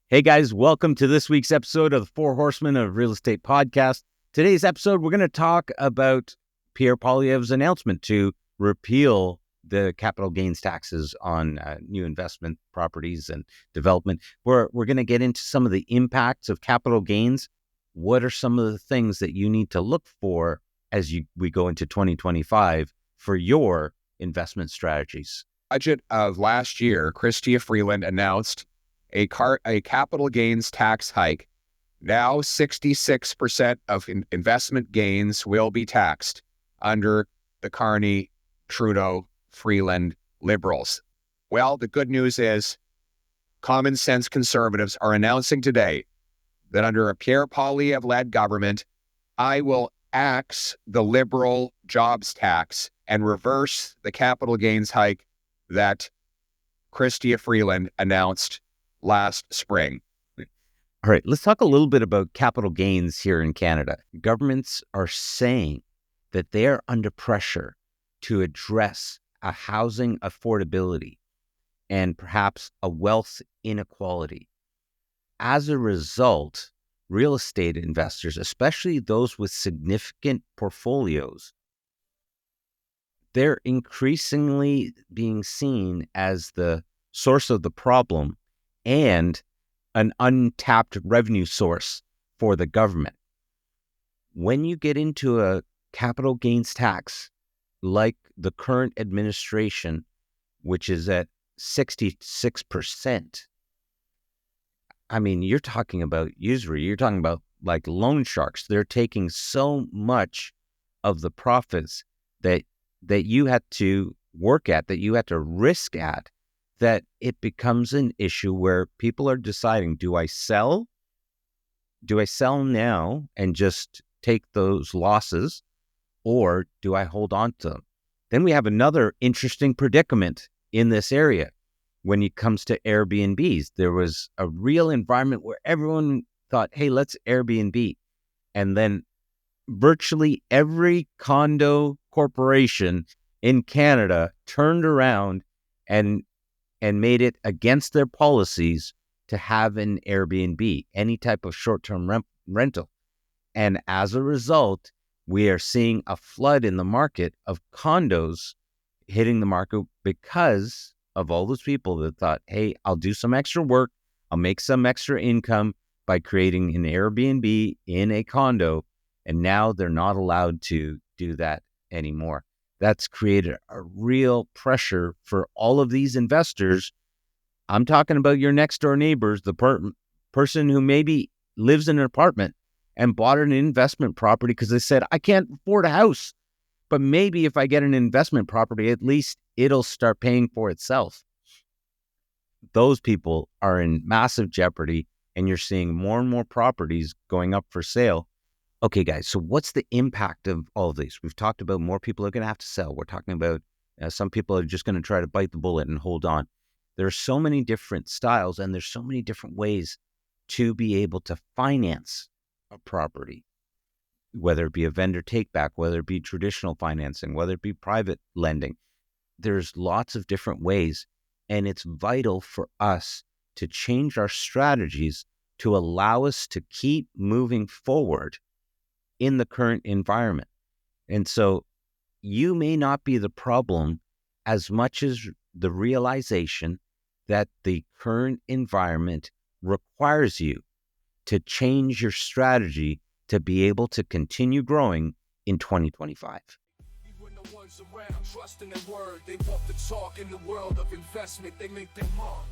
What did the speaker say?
Hey guys, welcome to this week's episode of the Four Horsemen of Real Estate Podcast. Today's episode, we're going to talk about Pierre Poilievre's announcement to repeal the capital gains taxes on new investment properties and development. We're going to get into some of the impacts of capital gains. What are some of the things that you need to look for as we go into 2025 for your investment strategies? Budget of last year, Chrystia Freeland announced a capital gains tax hike. Now 66% of investment gains will be taxed under the Carney, Trudeau, Freeland Liberals. Well, the good news is common sense conservatives are announcing today that under a Pierre Poilievre-led government, I will axe the Liberal jobs tax and reverse the capital gains hike that Chrystia Freeland announced last spring. All right, let's talk a little bit about capital gains here in Canada. Governments are saying that they are under pressure to address a housing affordability and perhaps a wealth inequality. As a result, real estate investors, especially those with significant portfolios, they're increasingly being seen as the source of the problem and an untapped revenue source for the government. When you get into a capital gains tax like the current administration, which is at 66%, I mean, you're talking about usury, you're talking about like loan sharks. They're taking so much of the profits that you had to work at, that you had to risk at, that it becomes an issue where people are deciding, do I sell? Do I sell now and just take those losses, or do I hold on to them? Then we have another interesting predicament in this area. When it comes to Airbnbs, there was a real environment where everyone thought, hey, let's Airbnb. And then virtually every condo corporation in Canada turned around and made it against their policies to have an Airbnb, any type of short-term rental. And as a result, we are seeing a flood in the market of condos hitting the market because of all those people that thought, hey, I'll do some extra work, I'll make some extra income by creating an Airbnb in a condo, and now they're not allowed to do that anymore. That's created a real pressure for all of these investors. I'm talking about your next door neighbors, the person who maybe lives in an apartment and bought an investment property because they said, I can't afford a house, but maybe if I get an investment property, at least it'll start paying for itself. Those people are in massive jeopardy, and you're seeing more and more properties going up for sale. Okay, guys, so what's the impact of all of these? We've talked about more people are going to have to sell. We're talking about some people are just going to try to bite the bullet and hold on. There are so many different styles, and there's so many different ways to be able to finance a property, whether it be a vendor take-back, whether it be traditional financing, whether it be private lending. There's lots of different ways, and it's vital for us to change our strategies to allow us to keep moving forward in the current environment. And so you may not be the problem as much as the realization that the current environment requires you to change your strategy to be able to continue growing in 2025. Around, trusting their word, they walk the talk in the world of investment, they make them mark.